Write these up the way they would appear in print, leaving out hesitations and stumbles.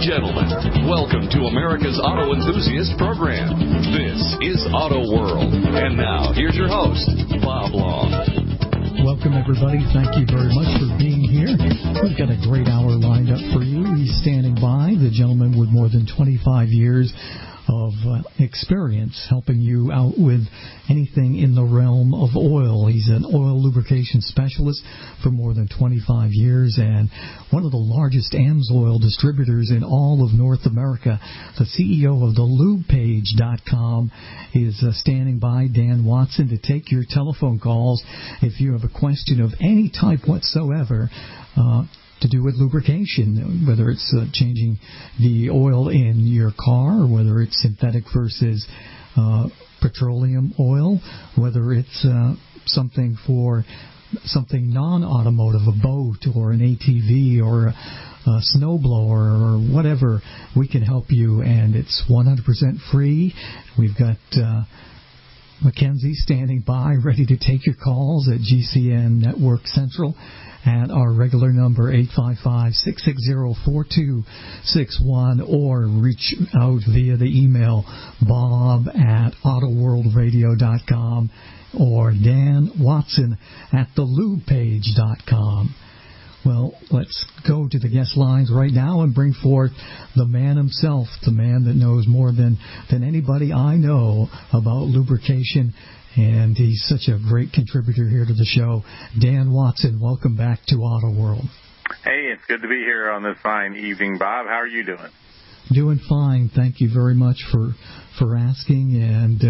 gentlemen, welcome to America's Auto Enthusiast Program. This is Auto World. And now, here's your host, Bob Long. Welcome, everybody. Thank you very much for being here. We've got a great hour lined up for you. He's standing by, the gentleman with more than 25 years of experience helping you out with anything in the realm of oil. He's an oil lubrication specialist for more than 25 years and one of the largest Amsoil distributors in all of North America. The CEO of the lubepage.com is standing by, Dan Watson, to take your telephone calls if you have a question of any type whatsoever to do with lubrication, whether it's changing the oil in your car, or whether it's synthetic versus petroleum oil, whether it's something non-automotive, a boat or an ATV or a snowblower or whatever. We can help you, and it's 100% free. We've got Mackenzie standing by, ready to take your calls at GCN Network Central at our regular number, 855-660-4261, or reach out via the email, bob@autoworldradio.com or Dan Watson at thelubepage.com. Well, let's go to the guest lines right now and bring forth the man himself, the man that knows more than anybody I know about lubrication, and he's such a great contributor here to the show. Dan Watson, welcome back to Auto World. Hey, it's good to be here on this fine evening, Bob. How are you doing? Doing fine. Thank you very much for asking, and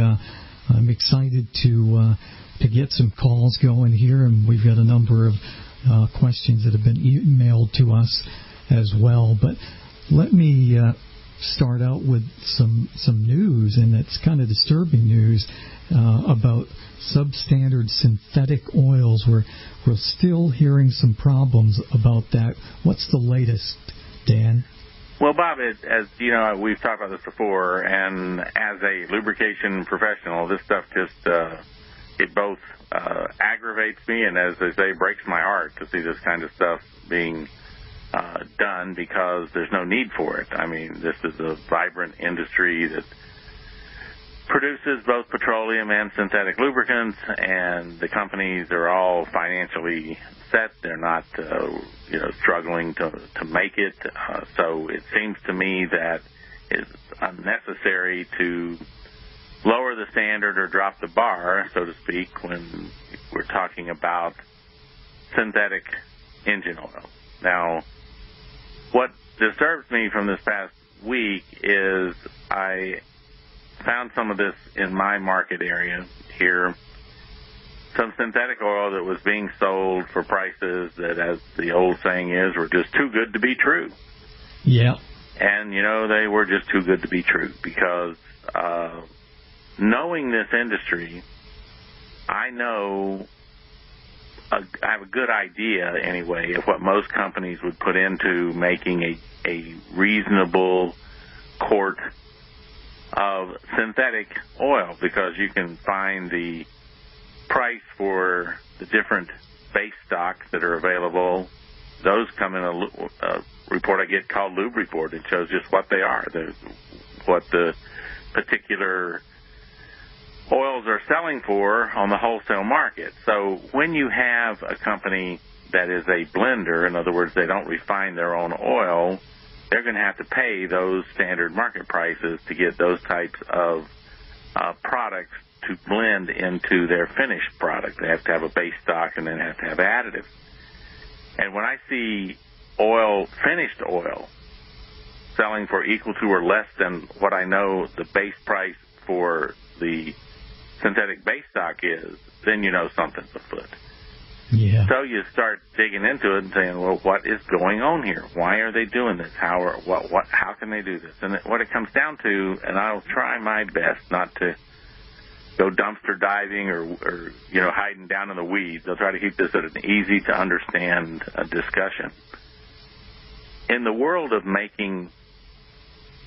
I'm excited to get some calls going here, and we've got a number of questions that have been emailed to us as well. But let me start out with some news, and it's kind of disturbing news about substandard synthetic oils. We're still hearing some problems about that. What's the latest, Dan? Well, Bob, as you know, we've talked about this before, and as a lubrication professional, this stuff just it both aggravates me and, as they say, breaks my heart to see this kind of stuff being done, because there's no need for it. I mean, this is a vibrant industry that produces both petroleum and synthetic lubricants, and the companies are all financially set. They're not, struggling to make it. So it seems to me that it's unnecessary to lower the standard or drop the bar, so to speak, when we're talking about synthetic engine oil. Now, what disturbs me from this past week is I found some of this in my market area here, some synthetic oil that was being sold for prices that, as the old saying is, were just too good to be true. Yeah. And, they were just too good to be true, because knowing this industry, I have a good idea, anyway, of what most companies would put into making a reasonable quart of synthetic oil, because you can find the price for the different base stocks that are available. Those come in a report I get called Lube Report. It shows just what they are, what the particular oils are selling for on the wholesale market. So when you have a company that is a blender, in other words, they don't refine their own oil, they're going to have to pay those standard market prices to get those types of products to blend into their finished product. They have to have a base stock and then have to have additives. And when I see finished oil, selling for equal to or less than what I know the base price for the synthetic base stock is, then you know something's afoot. Yeah. So you start digging into it and saying, well, what is going on here? Why are they doing this? How can they do this? And what it comes down to, and I'll try my best not to go dumpster diving or hiding down in the weeds. I'll try to keep this at an easy to understand discussion. In the world of making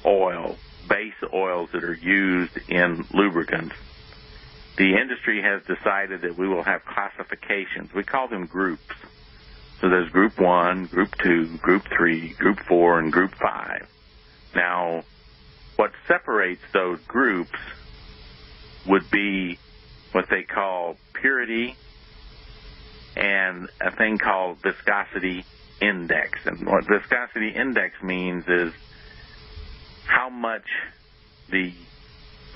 oil, base oils that are used in lubricants, the industry has decided that we will have classifications. We call them groups. So there's Group 1, Group 2, Group 3, Group 4, and Group 5. Now, what separates those groups would be what they call purity and a thing called viscosity index. And what viscosity index means is how much the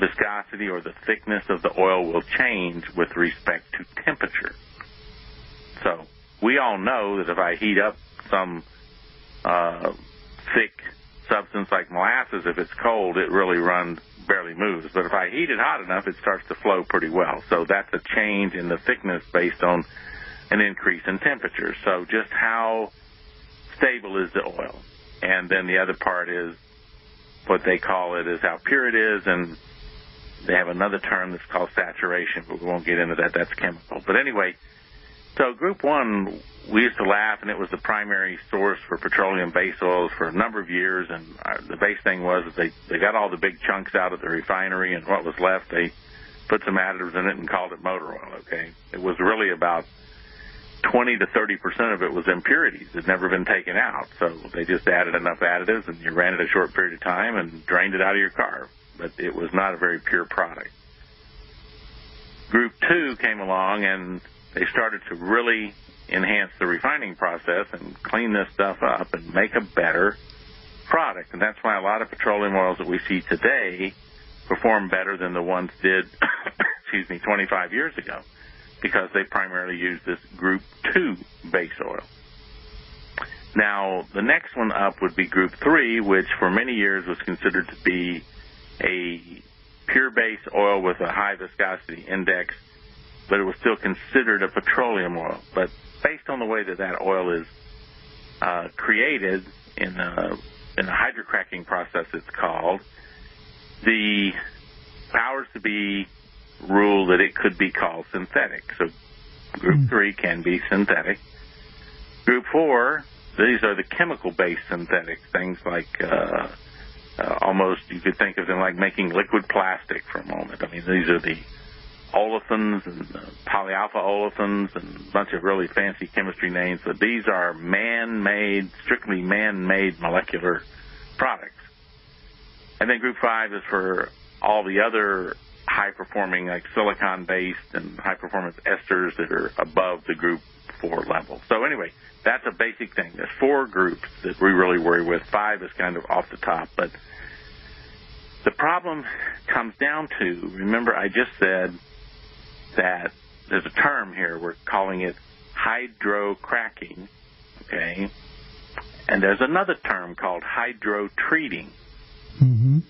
viscosity or the thickness of the oil will change with respect to temperature. So we all know that if I heat up some thick substance like molasses, if it's cold, it really barely moves. But if I heat it hot enough, it starts to flow pretty well. So that's a change in the thickness based on an increase in temperature. So just how stable is the oil? And then the other part is what they call it is how pure it is, and they have another term that's called saturation, but we won't get into that. That's chemical. But anyway, so Group 1, we used to laugh, and it was the primary source for petroleum base oils for a number of years, and the base thing was that they got all the big chunks out of the refinery, and what was left, they put some additives in it and called it motor oil, okay? It was really about 20 to 30% of it was impurities. It had never been taken out, so they just added enough additives, and you ran it a short period of time and drained it out of your car, but it was not a very pure product. Group 2 came along, and they started to really enhance the refining process and clean this stuff up and make a better product. And that's why a lot of petroleum oils that we see today perform better than the ones did, 25 years ago, because they primarily use this Group 2 base oil. Now, the next one up would be Group 3, which for many years was considered to be a pure base oil with a high viscosity index, but it was still considered a petroleum oil. But based on the way that oil is created in a hydrocracking process, it's called, the powers to be rule that it could be called synthetic. So Group 3 can be synthetic. Group 4, these are the chemical-based synthetics, things like almost you could think of them like making liquid plastic for a moment. I mean, these are the olefins and polyalpha olefins and a bunch of really fancy chemistry names, but these are man-made, strictly man-made molecular products. And then Group 5 is for all the other high-performing, like silicon-based and high-performance esters that are above the Group 4 level. So anyway, that's a basic thing. There's 4 groups that we really worry with. 5 is kind of off the top, but the problem comes down to, remember I just said that there's a term here, we're calling it hydrocracking, okay? And there's another term called hydrotreating. Mm-hmm.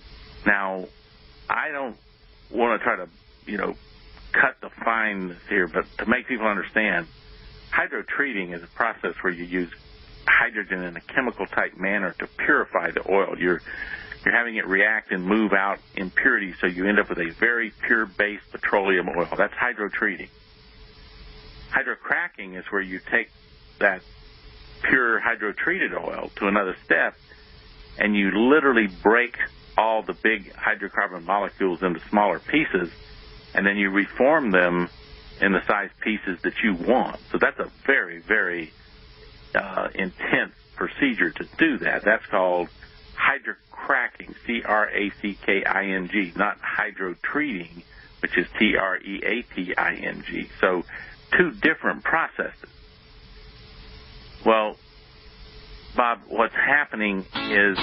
Now, I don't want to try to, cut the fine here, but to make people understand, hydrotreating is a process where you use hydrogen in a chemical-type manner to purify the oil. You're having it react and move out impurities, so you end up with a very pure-based petroleum oil. That's hydrotreating. Hydrocracking is where you take that pure hydrotreated oil to another step, and you literally break all the big hydrocarbon molecules into smaller pieces, and then you reform them in the size pieces that you want. So that's a very, very intense procedure to do that. That's called hydrocracking, C-R-A-C-K-I-N-G, not hydrotreating, which is T-R-E-A-T-I-N-G. So 2 different processes. Well, Bob, what's happening is,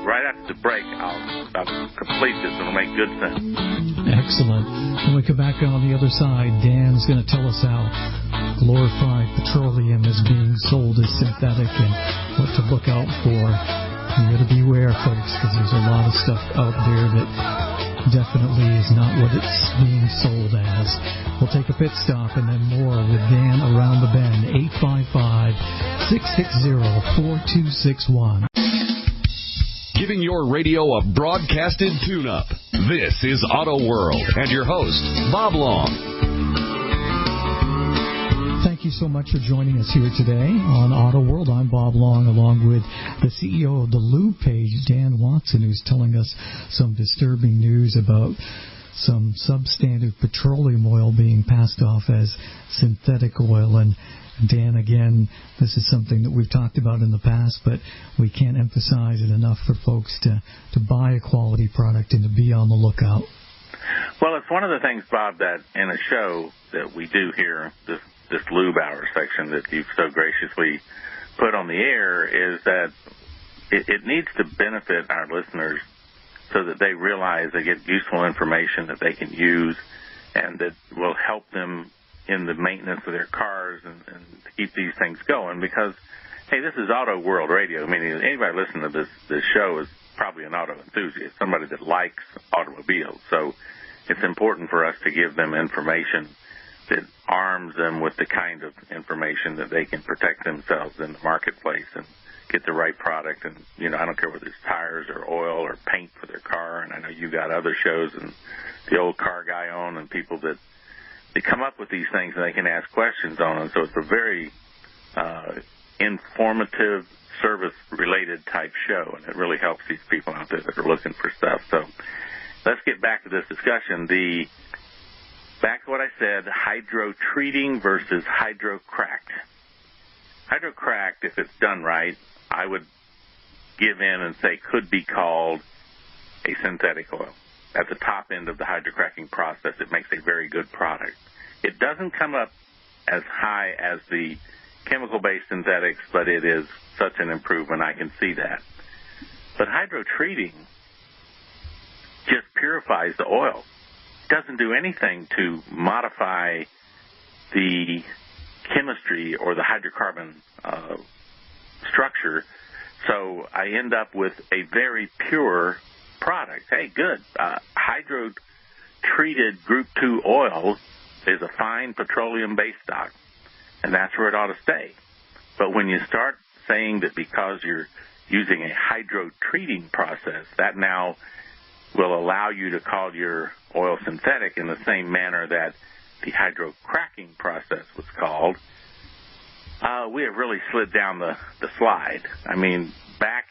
right after the break, I'll complete this and it'll make good sense. Excellent. When we come back on the other side, Dan's going to tell us how glorified petroleum is being sold as synthetic and what to look out for. You got to beware, folks, because there's a lot of stuff out there that definitely is not what it's being sold as. We'll take a pit stop and then more with Dan Around the Bend, 855-660-4261. Giving your radio a broadcasted tune-up. This is Auto World and your host, Bob Long. Thank you so much for joining us here today on Auto World. I'm Bob Long, along with the CEO of the Lube page, Dan Watson, who's telling us some disturbing news about some substandard petroleum oil being passed off as synthetic oil. And Dan, again, this is something that we've talked about in the past, but we can't emphasize it enough for folks to buy a quality product and to be on the lookout. Well, it's one of the things, Bob, that in a show that we do here, this Lube Hour section that you've so graciously put on the air, is that it needs to benefit our listeners so that they realize they get useful information that they can use and that will help them in the maintenance of their cars and to keep these things going. Because, hey, this is Auto World Radio. I mean, anybody listening to this show is probably an auto enthusiast, somebody that likes automobiles. So it's important for us to give them information that arms them with the kind of information that they can protect themselves in the marketplace and get the right product. And, you know, I don't care whether it's tires or oil or paint for their car. And I know you got other shows and the Old Car Guy on and people that they come up with these things and they can ask questions on them. So it's a very informative, service-related type show, and it really helps these people out there that are looking for stuff. So let's get back to this discussion. Back to what I said, hydro-treating versus hydro-cracked. Hydro-cracked, if it's done right, I would give in and say could be called a synthetic oil. At the top end of the hydrocracking process, it makes a very good product. It doesn't come up as high as the chemical-based synthetics, but it is such an improvement, I can see that. But hydro-treating just purifies the oil. It doesn't do anything to modify the chemistry or the hydrocarbon structure, so I end up with a very pure product. Hey, good. Hydro-treated Group 2 oil is a fine petroleum base stock, and that's where it ought to stay. But when you start saying that because you're using a hydro-treating process, that now will allow you to call your oil synthetic in the same manner that the hydrocracking process was called, we have really slid down the slide. I mean, back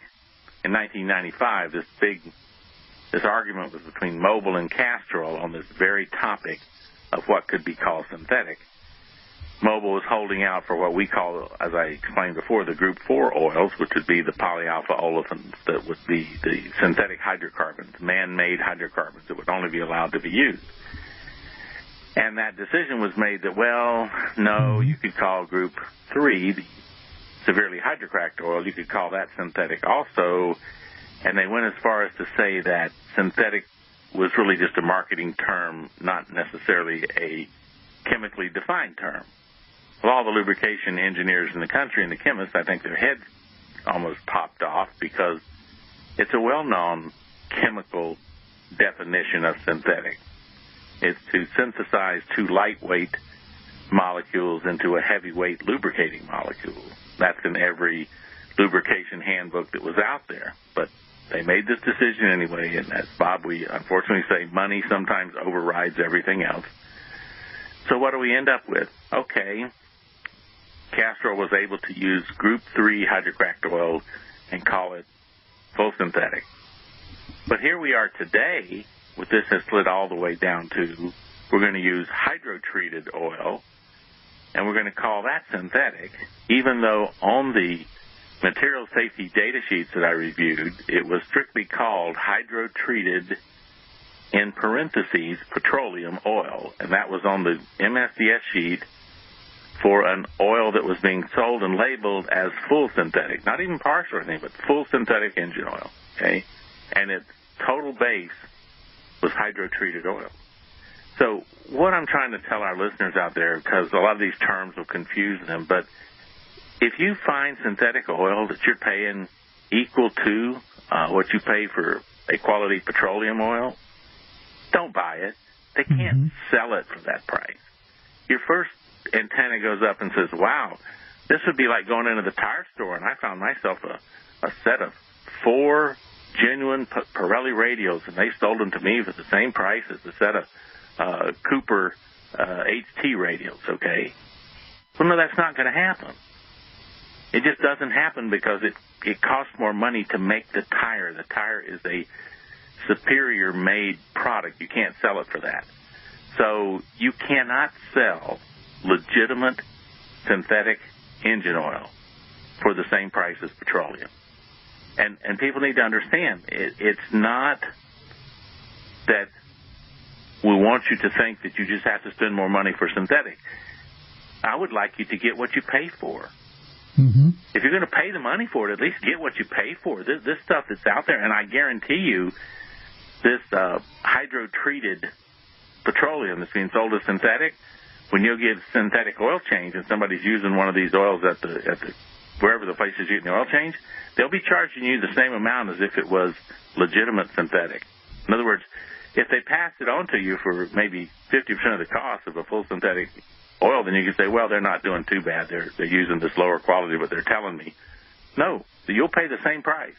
in 1995, this argument was between Mobil and Castrol on this very topic of what could be called synthetic. Mobil was holding out for what we call, as I explained before, the Group 4 oils, which would be the polyalpha olefins that would be the synthetic hydrocarbons, man-made hydrocarbons that would only be allowed to be used. And that decision was made that, well, no, you could call Group 3, the severely hydrocracked oil, you could call that synthetic also. And they went as far as to say that synthetic was really just a marketing term, not necessarily a chemically defined term. Well, all the lubrication engineers in the country and the chemists, I think their heads almost popped off because it's a well-known chemical definition of synthetic. It's to synthesize two lightweight molecules into a heavyweight lubricating molecule. That's in every lubrication handbook that was out there. But they made this decision anyway, and as Bob, we unfortunately say, money sometimes overrides everything else. So what do we end up with? Okay, Castrol was able to use Group 3 hydrocracked oil and call it full synthetic. But here we are today, with this has slid all the way down to, we're going to use hydro-treated oil, and we're going to call that synthetic, even though on the material safety data sheets that I reviewed, it was strictly called hydro-treated, in parentheses, petroleum oil. And that was on the MSDS sheet for an oil that was being sold and labeled as full synthetic. Not even partial or anything, but full synthetic engine oil. Okay? And its total base was hydro-treated oil. So what I'm trying to tell our listeners out there, because a lot of these terms will confuse them, but if you find synthetic oil that you're paying equal to what you pay for a quality petroleum oil, don't buy it. They can't sell it for that price. Your first antenna goes up and says, wow, this would be like going into the tire store, and I found myself a set of 4 genuine Pirelli radios, and they sold them to me for the same price as a set of Cooper HT radios, okay? Well, no, that's not going to happen. It just doesn't happen because it costs more money to make the tire. The tire is a superior made product. You can't sell it for that. So you cannot sell legitimate synthetic engine oil for the same price as petroleum. And people need to understand, it's not that we want you to think that you just have to spend more money for synthetic. I would like you to get what you pay for. Mm-hmm. If you're going to pay the money for it, at least get what you pay for. This stuff that's out there, and I guarantee you, this hydro-treated petroleum that's being sold as synthetic, when you get synthetic oil change and somebody's using one of these oils at the wherever the place is using the oil change, they'll be charging you the same amount as if it was legitimate synthetic. In other words, if they pass it on to you for maybe 50% of the cost of a full synthetic oil, then you can say, well, they're not doing too bad. They're using this lower quality, but they're telling me. No, you'll pay the same price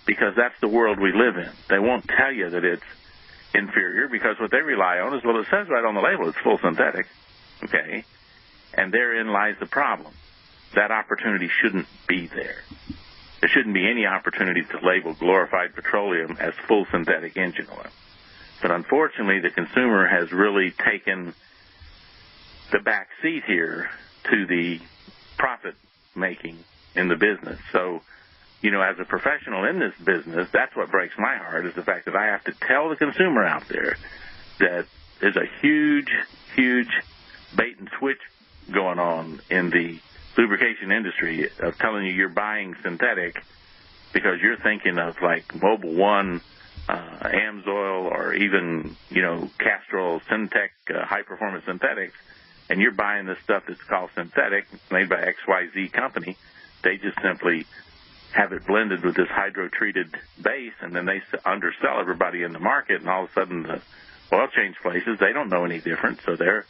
because that's the world we live in. They won't tell you that it's inferior because what they rely on is, well, it says right on the label it's full synthetic, okay? And therein lies the problem. That opportunity shouldn't be there. There shouldn't be any opportunity to label glorified petroleum as full synthetic engine oil. But unfortunately, the consumer has really taken the back seat here to the profit making in the business. So, you know, as a professional in this business, that's what breaks my heart, is the fact that I have to tell the consumer out there that there's a huge, huge bait and switch going on in the lubrication industry of telling you you're buying synthetic because you're thinking of like Mobil 1, Amsoil, or even, you know, Castrol, Syntec, high-performance synthetics, and you're buying this stuff that's called synthetic, made by XYZ company. They just simply have it blended with this hydro-treated base, and then they undersell everybody in the market, and all of a sudden the oil change places, they don't know any different, so they're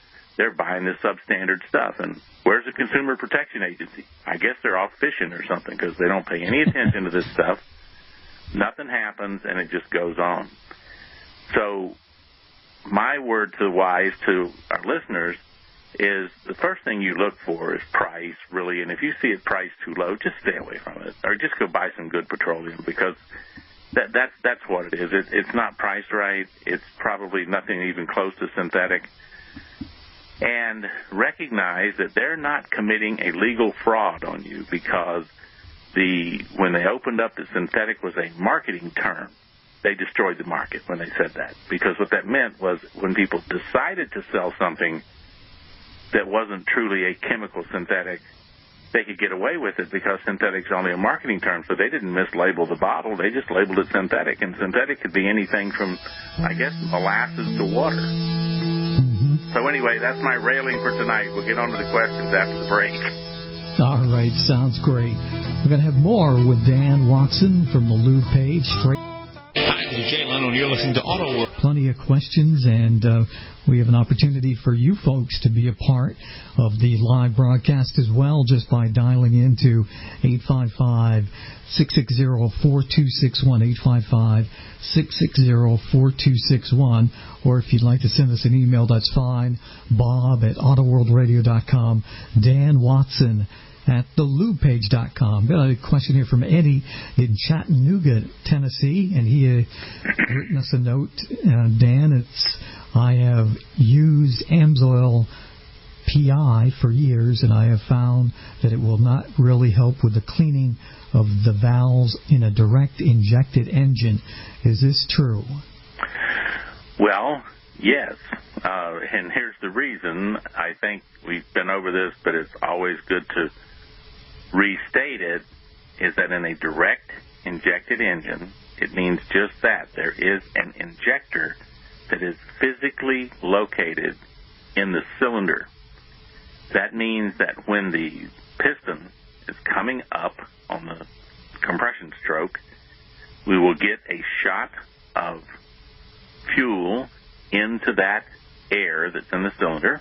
buying this substandard stuff. And where's the Consumer Protection Agency? I guess they're off fishing or something because they don't pay any attention to this stuff. Nothing happens, and it just goes on. So my word to the wise to our listeners is the first thing you look for is price, really. And if you see it priced too low, just stay away from it, or just go buy some good petroleum because that's what it is. It's not priced right. It's probably nothing even close to synthetic. And recognize that they're not committing a legal fraud on you because when they opened up that synthetic was a marketing term, they destroyed the market when they said that. Because what that meant was when people decided to sell something that wasn't truly a chemical synthetic, they could get away with it because synthetic's only a marketing term. So they didn't mislabel the bottle. They just labeled it synthetic. And synthetic could be anything from, I guess, molasses to water. So anyway, that's my railing for tonight. We'll get on to the questions after the break. All right, sounds great. We're going to have more with Dan Watson from the Lube page. Hi, this is Jay Leno, and you're listening to Auto World. Plenty of questions, and we have an opportunity for you folks to be a part of the live broadcast as well, just by dialing into 855-660-4261, 855-660-4261, or if you'd like to send us an email, that's fine, bob@autoworldradio.com, Dan Watson at thelubepage.com. Got a question here from Eddie in Chattanooga, Tennessee, and he had written us a note. Dan, I have used Amsoil PI for years, and I have found that it will not really help with the cleaning of the valves in a direct injected engine. Is this true? Well, yes. And here's the reason. I think we've been over this, but it's always good to restate it, is that in a direct injected engine, it means just that. There is an injector that is physically located in the cylinder. That means that when the piston is coming up on the compression stroke, we will get a shot of fuel into that air that's in the cylinder,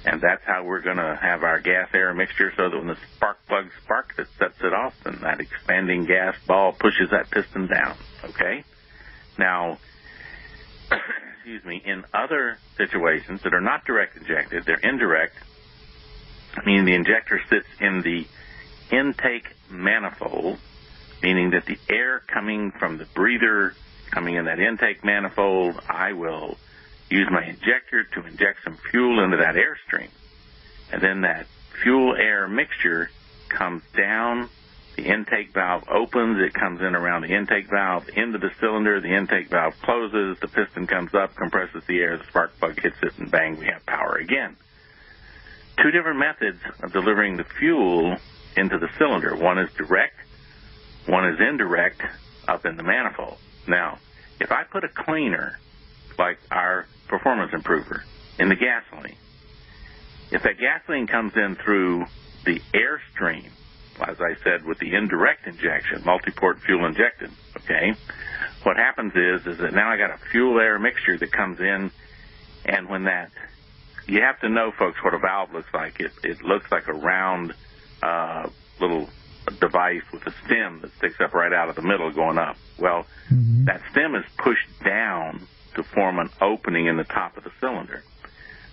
and that's how we're going to have our gas-air mixture, so that when the spark plug sparks, it sets it off, and that expanding gas ball pushes that piston down, okay? Now, excuse me, in other situations that are not direct injected, they're indirect, meaning the injector sits in the intake manifold, meaning that the air coming from the breather, coming in that intake manifold, I will use my injector to inject some fuel into that airstream. And then that fuel-air mixture comes down, the intake valve opens, it comes in around the intake valve into the cylinder, the intake valve closes, the piston comes up, compresses the air, the spark plug hits it, and bang, we have power again. Two different methods of delivering the fuel into the cylinder. One is direct, one is indirect up in the manifold. Now, if I put a cleaner, like our performance improver, in the gasoline, if that gasoline comes in through the airstream, as I said, with the indirect injection, multi-port fuel injected, okay, what happens is that now I got a fuel-air mixture that comes in, and when that, you have to know, folks, what a valve looks like. It looks like a round little device with a stem that sticks up right out of the middle going up. Well, that stem is pushed down to form an opening in the top of the cylinder.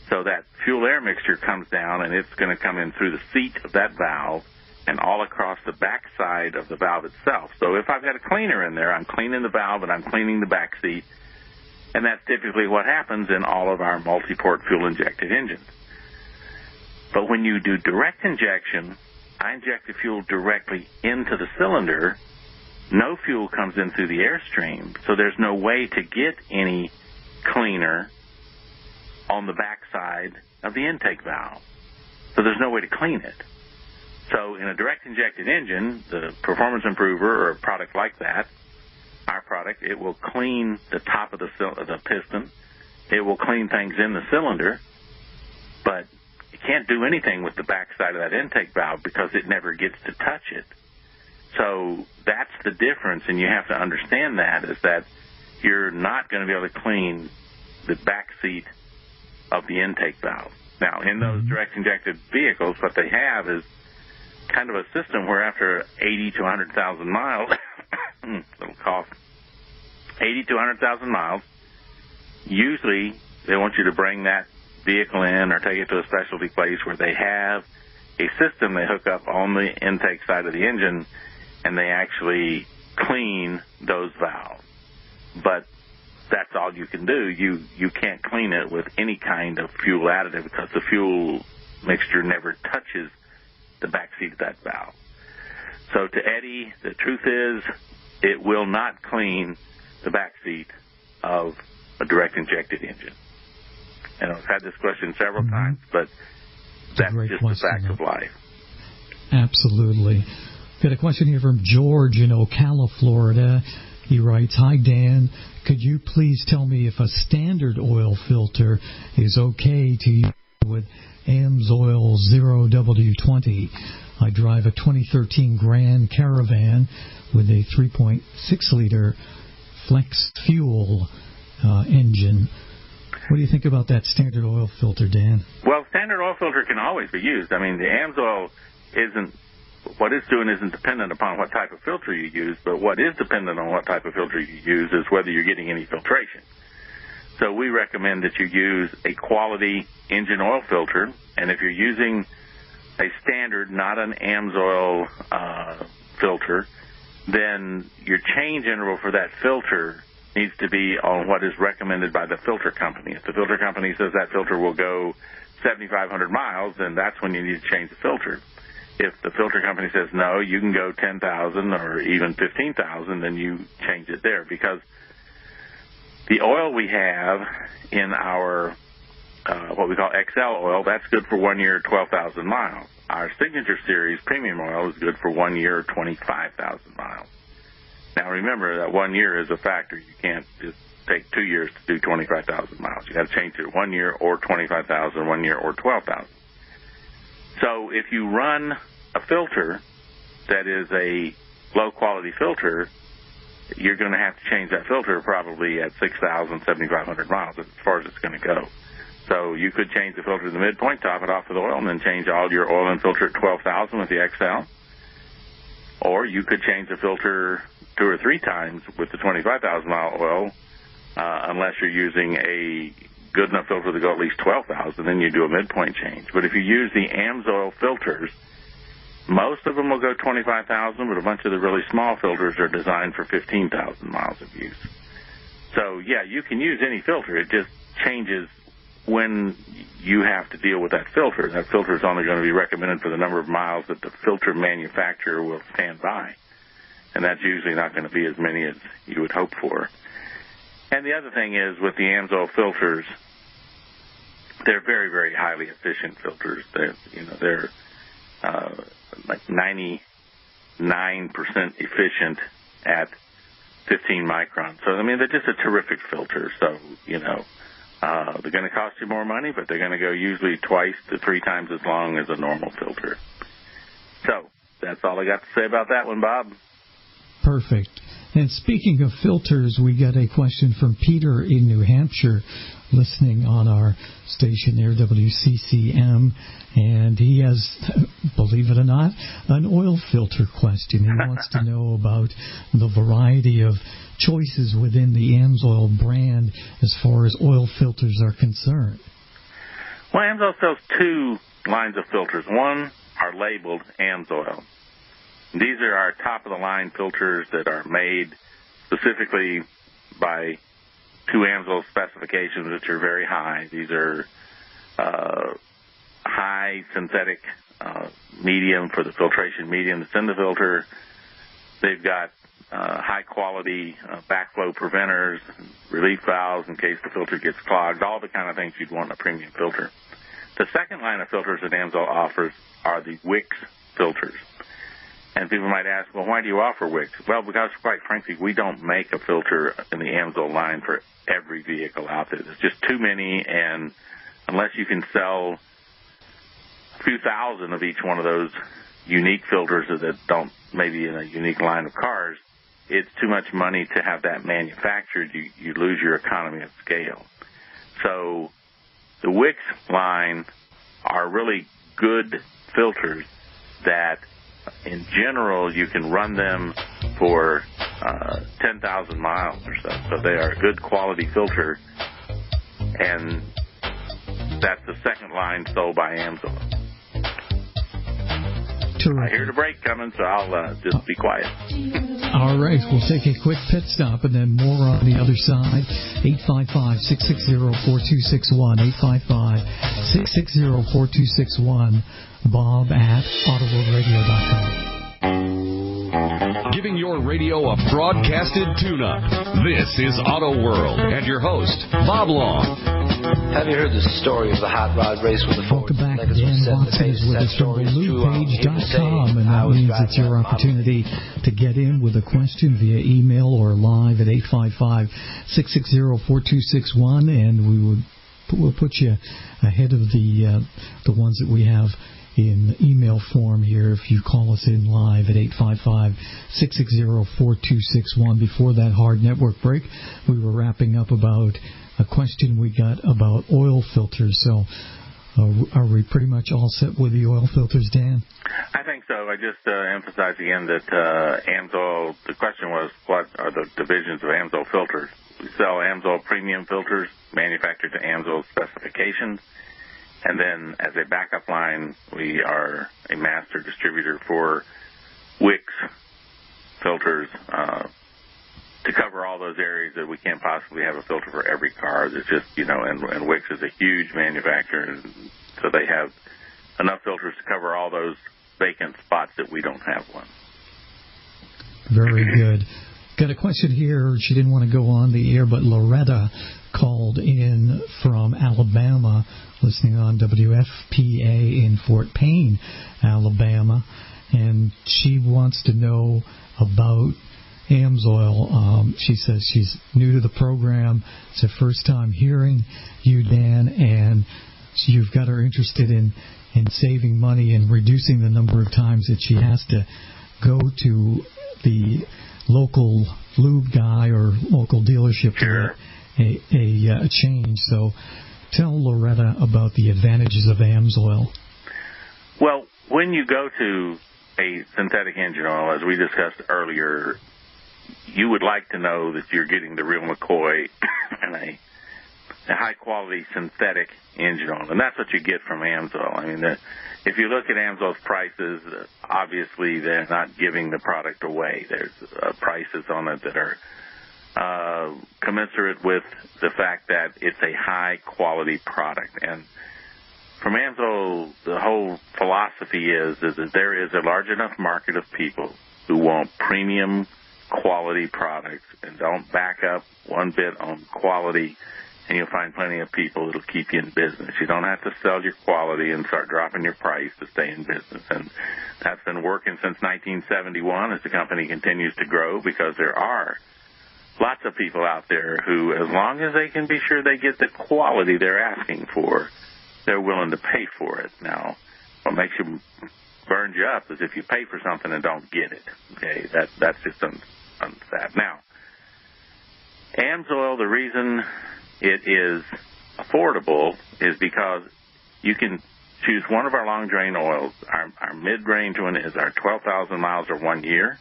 So that fuel-air mixture comes down, and it's going to come in through the seat of that valve and all across the back side of the valve itself. So if I've got a cleaner in there, I'm cleaning the valve and I'm cleaning the back seat, and that's typically what happens in all of our multi-port fuel-injected engines. But when you do direct injection, I inject the fuel directly into the cylinder. No fuel comes in through the airstream, so there's no way to get any cleaner on the back side of the intake valve. So there's no way to clean it. So in a direct injected engine, the performance improver or a product like that, our product, it will clean the top of the piston. It will clean things in the cylinder, but it can't do anything with the back side of that intake valve because it never gets to touch it. So that's the difference, and you have to understand that, is that you're not going to be able to clean the back seat of the intake valve. Now, in those direct injected vehicles, what they have is kind of a system where after 80 to 100,000 miles, little cough, 80 to 100,000 miles, usually they want you to bring that vehicle in or take it to a specialty place where they have a system they hook up on the intake side of the engine, and they actually clean those valves. But that's all you can do. You can't clean it with any kind of fuel additive because the fuel mixture never touches the back seat of that valve. So to Eddie, the truth is it will not clean the back seat of a direct injected engine. And I've had this question several times, but that's just the fact of life. Absolutely. Got a question here from George in Ocala, Florida. He writes, "Hi, Dan. Could you please tell me if a standard oil filter is okay to use with Amsoil 0W20? I drive a 2013 Grand Caravan with a 3.6-liter flex fuel engine. What do you think about that standard oil filter, Dan?" Well, standard oil filter can always be used. I mean, the Amsoil isn't, what it's doing isn't dependent upon what type of filter you use, but what is dependent on what type of filter you use is whether you're getting any filtration. So we recommend that you use a quality engine oil filter, and if you're using a standard, not an Amsoil filter, then your change interval for that filter needs to be on what is recommended by the filter company. If the filter company says that filter will go 7,500 miles, then that's when you need to change the filter. If the filter company says, no, you can go 10,000 or even 15,000, then you change it there, because the oil we have in our what we call XL oil, that's good for 1 year, 12,000 miles. Our Signature Series premium oil is good for 1 year, 25,000 miles. Now remember that 1 year is a factor. You can't just take 2 years to do 25,000 miles. You got to change it 1 year or 25,000, 1 year or 12,000. So if you run a filter that is a low-quality filter, you're going to have to change that filter probably at 6,000, 7,500 miles as far as it's going to go. So you could change the filter to the midpoint, top it off with oil, and then change all your oil and filter at 12,000 with the XL. Or you could change the filter 2 or 3 times with the 25,000-mile oil, unless you're using a good enough filter to go at least 12,000, then you do a midpoint change. But if you use the Amsoil filters, most of them will go 25,000, but a bunch of the really small filters are designed for 15,000 miles of use. So, yeah, you can use any filter. It just changes when you have to deal with that filter is only going to be recommended for the number of miles that the filter manufacturer will stand by. And that's usually not going to be as many as you would hope for. And the other thing is, with the Amsoil filters, they're very, very highly efficient filters. They're like 99% efficient at 15 microns. So, I mean, they're just a terrific filter. So, they're going to cost you more money, but they're going to go usually 2 to 3 times as long as a normal filter. So, that's all I got to say about that one, Bob. Perfect. And speaking of filters, we got a question from Peter in New Hampshire, listening on our station there, WCCM, and he has, believe it or not, an oil filter question. He wants to know about the variety of choices within the Amsoil brand as far as oil filters are concerned. Well, Amsoil sells 2 lines of filters. One are labeled Amsoil. These are our top-of-the-line filters that are made specifically by 2 Amsoil specifications, which are very high. These are high synthetic medium for the filtration medium that's in the filter. They've got high-quality backflow preventers, relief valves in case the filter gets clogged, all the kind of things you'd want in a premium filter. The second line of filters that Amsoil offers are the Wicks filters. And people might ask, well, why do you offer Wicks? Well, because, quite frankly, we don't make a filter in the Amsoil line for every vehicle out there. There's just too many, and unless you can sell a few thousand of each one of those unique filters that don't maybe in a unique line of cars, it's too much money to have that manufactured. You lose your economy of scale. So the Wicks line are really good filters that, in general, you can run them for 10,000 miles or so. So they are a good quality filter, and that's the second line sold by Amsoil. I hear the break coming, so I'll just be quiet. All right, we'll take a quick pit stop and then more on the other side. 855-660-4261, 855-660-4261, bob@autoworldradio.com. Giving your radio a broadcasted tune-up. This is Auto World and your host, Bob Long. Have you heard the story of the hot rod race with the Welcome back. Dan Watson is with us from lubepage.com, and that means it's your opportunity to get in with a question via email or live at 855-660-4261, and we'll put you ahead of the ones that we have in email form here if you call us in live at 855-660-4261. Before that hard network break, we were wrapping up about a question we got about oil filters. So are we pretty much all set with the oil filters, Dan? I think so. I just emphasize again that Amsoil, the question was, what are the divisions of Amsoil filters? We sell Amsoil premium filters manufactured to Amsoil specifications. And then as a backup line, we are a master distributor for Wicks filters to cover all those areas that we can't possibly have a filter for every car. There's just, and Wicks is a huge manufacturer, so they have enough filters to cover all those vacant spots that we don't have one. Very good. Got a question here. She didn't want to go on the air, but Loretta called in from Alabama, listening on WFPA in Fort Payne, Alabama, and she wants to know about Amsoil. She says she's new to the program. It's her first time hearing you, Dan, and you've got her interested in saving money and reducing the number of times that she has to go to the local lube guy or local dealership to get a change. So tell Loretta about the advantages of Amsoil. Well, when you go to a synthetic engine oil, as we discussed earlier, you would like to know that you're getting the real McCoy and a high-quality synthetic engine oil, and that's what you get from Amsoil. I mean, if you look at Amsoil's prices, obviously they're not giving the product away. There's prices on it that are commensurate with the fact that it's a high-quality product. And from Amsoil, the whole philosophy is that there is a large enough market of people who want premium quality products and don't back up one bit on quality, and you'll find plenty of people that'll keep you in business. You don't have to sell your quality and start dropping your price to stay in business. And that's been working since 1971 as the company continues to grow, because there are lots of people out there who, as long as they can be sure they get the quality they're asking for, they're willing to pay for it. Now, what makes you burns you up is if you pay for something and don't get it. Okay, that's just unsafe. Now, Amsoil, the reason it is affordable is because you can choose one of our long drain oils. Our mid-range one is our 12,000 miles or 1 year,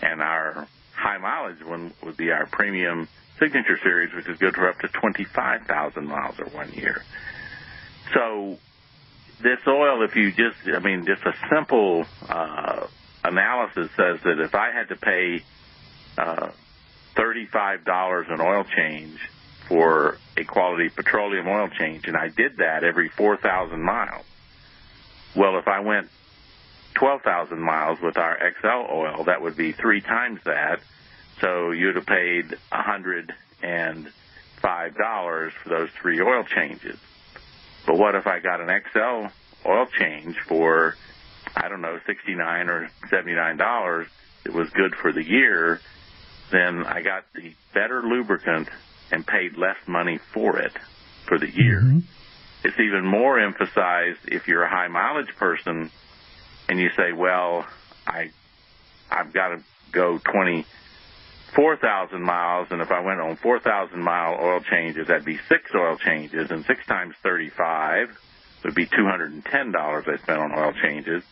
and our high mileage one would be our premium signature series, which is good for up to 25,000 miles or 1 year. So this oil, if you just a simple analysis says that if I had to pay $35 an oil change for a quality petroleum oil change, and I did that every 4,000 miles, well, if I went 12,000 miles with our XL oil, that would be 3 times that. So you'd have paid $105 for those 3 oil changes. But what if I got an XL oil change for, I don't know, $69 or $79? It was good for the year. Then I got the better lubricant and paid less money for it for the year. Mm-hmm. It's even more emphasized if you're a high mileage person and you say, well, I've got to go 24,000 miles, and if I went on 4,000-mile oil changes, that'd be 6 oil changes, and 6 times 35 would be $210 I spent on oil changes.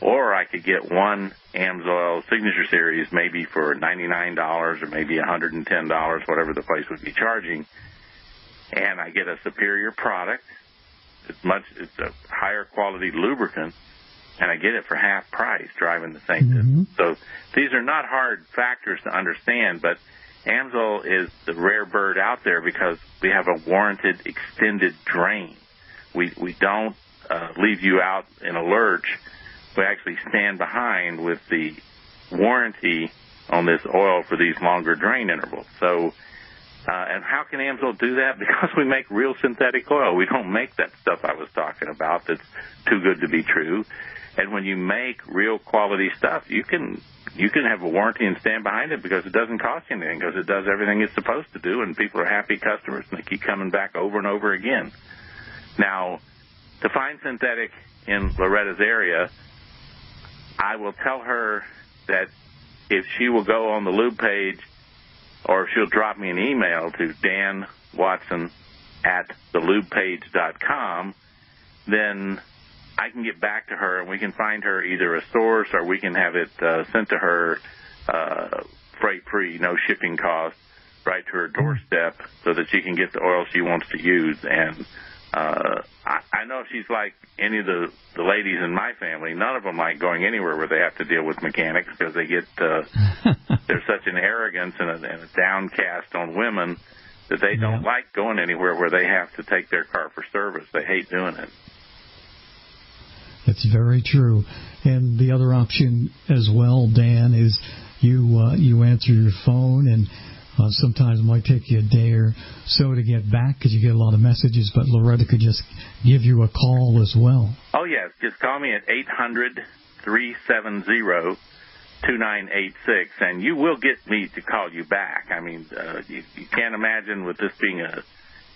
Or I could get one Amsoil Signature Series maybe for $99 or maybe $110, whatever the place would be charging, and I get a superior product. It's a higher quality lubricant, and I get it for half price driving the same distance. So these are not hard factors to understand, but Amsoil is the rare bird out there because we have a warranted extended drain. We don't leave you out in a lurch. We actually stand behind with the warranty on this oil for these longer drain intervals. So, and how can Amsoil do that? Because we make real synthetic oil. We don't make that stuff I was talking about that's too good to be true. And when you make real quality stuff, you can have a warranty and stand behind it because it doesn't cost you anything, because it does everything it's supposed to do, and people are happy customers, and they keep coming back over and over again. Now, to find synthetic in Loretta's area, I will tell her that if she will go on the Lube page, or if she'll drop me an email to danwatson@thelubepage.com, then I can get back to her and we can find her either a source or we can have it sent to her freight-free, no shipping costs, right to her doorstep so that she can get the oil she wants to use. And I know she's like any of the ladies in my family. None of them like going anywhere where they have to deal with mechanics because they get there's such an arrogance and a downcast on women that they don't like going anywhere where they have to take their car for service. They hate doing it. It's very true. And the other option as well, Dan, is you answer your phone, and sometimes it might take you a day or so to get back because you get a lot of messages, but Loretta could just give you a call as well. Oh, yes. Just call me at 800-370-2986, and you will get me to call you back. I mean, you can't imagine with this being a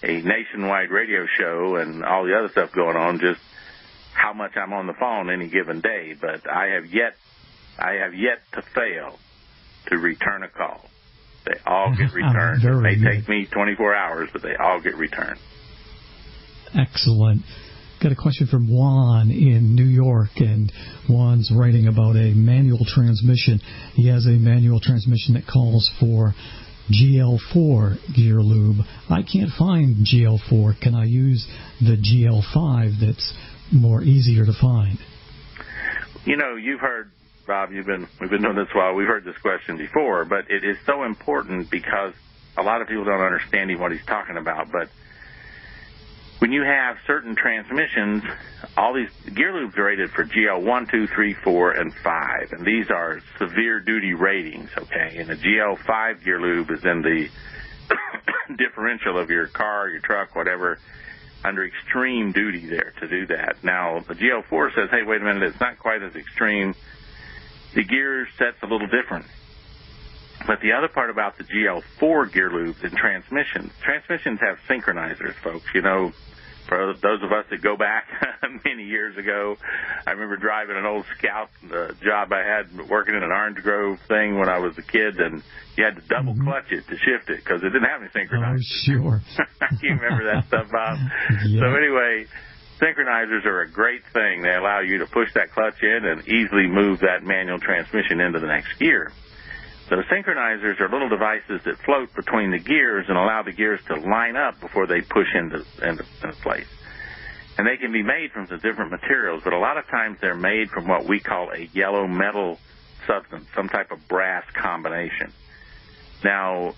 nationwide radio show and all the other stuff going on, just how much I'm on the phone any given day, but I have yet to fail to return a call. They all get returned. It may take me 24 hours, but they all get returned. Excellent. Got a question from Juan in New York, and Juan's writing about a manual transmission. He has a manual transmission that calls for GL-4 gear lube. I can't find GL-4. Can I use the GL-5 that's more easier to find? You know, you've heard Bob, we've been doing this a while. We've heard this question before, but it is so important because a lot of people don't understand what he's talking about. But when you have certain transmissions, all these gear lubes are rated for GL-1, 2, 3, 4, and 5, and these are severe duty ratings, okay? And the GL-5 gear lube is in the differential of your car, your truck, whatever, under extreme duty there to do that. Now, the GL-4 says, hey, wait a minute, it's not quite as extreme. The gear set's a little different. But the other part about the GL-4 gear lubes and transmissions have synchronizers, folks. You know, for those of us that go back many years ago, I remember driving an old Scout job I had working in an Orange Grove thing when I was a kid, and you had to double clutch it to shift it because it didn't have any synchronizers. Oh, sure. You remember that stuff, Bob? Yeah. So anyway, synchronizers are a great thing. They allow you to push that clutch in and easily move that manual transmission into the next gear. So the synchronizers are little devices that float between the gears and allow the gears to line up before they push into place. And they can be made from some different materials, but a lot of times they're made from what we call a yellow metal substance, some type of brass combination. Now,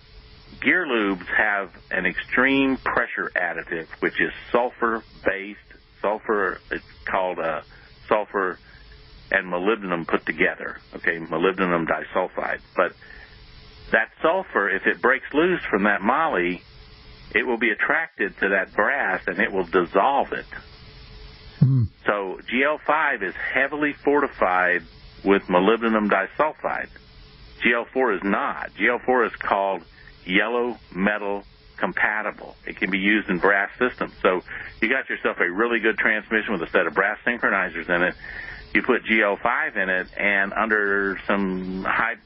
gear lubes have an extreme pressure additive, which is sulfur-based. Sulfur, it's called sulfur and molybdenum put together, okay, molybdenum disulfide. But that sulfur, if it breaks loose from that moly, it will be attracted to that brass and it will dissolve it. So GL-5 is heavily fortified with molybdenum disulfide. GL-4 is not. GL-4 is called yellow metal compatible. It can be used in brass systems. So you got yourself a really good transmission with a set of brass synchronizers in it. You put GL-5 in it, and under some high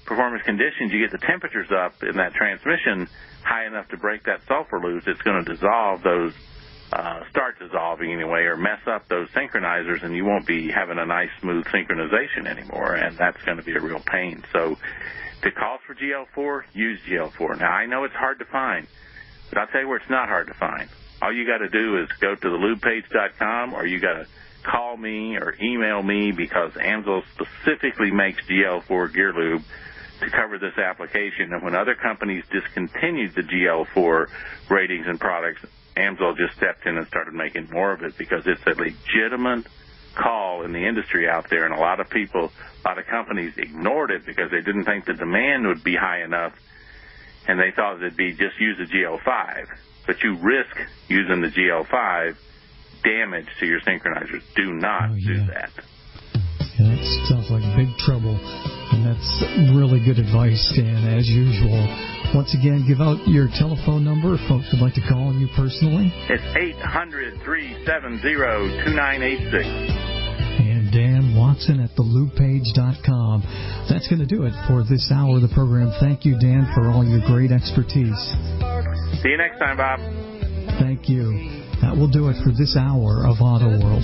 performance conditions, you get the temperatures up in that transmission high enough to break that sulfur loose. It's going to dissolve those, start dissolving anyway, or mess up those synchronizers, and you won't be having a nice smooth synchronization anymore, and that's going to be a real pain. So if it calls for GL-4, use GL-4. Now, I know it's hard to find, but I'll tell you where it's not hard to find. All you got to do is go to the lubepage.com, or you got to call me or email me, because Amsoil specifically makes GL-4 gear lube to cover this application. And when other companies discontinued the GL-4 ratings and products, Amsoil just stepped in and started making more of it, because it's a legitimate call in the industry out there, and a lot of people, a lot of companies ignored it because they didn't think the demand would be high enough, and they thought it'd be just use the GL-5. But you risk using the GL-5 damage to your synchronizers. Do not do that. Yeah, that sounds like big trouble, and that's really good advice, Dan, as usual. Once again, give out your telephone number if folks would like to call on you personally. It's 800-370-2986. And Dan Watson at thelubepage.com. That's going to do it for this hour of the program. Thank you, Dan, for all your great expertise. See you next time, Bob. Thank you. That will do it for this hour of Auto World.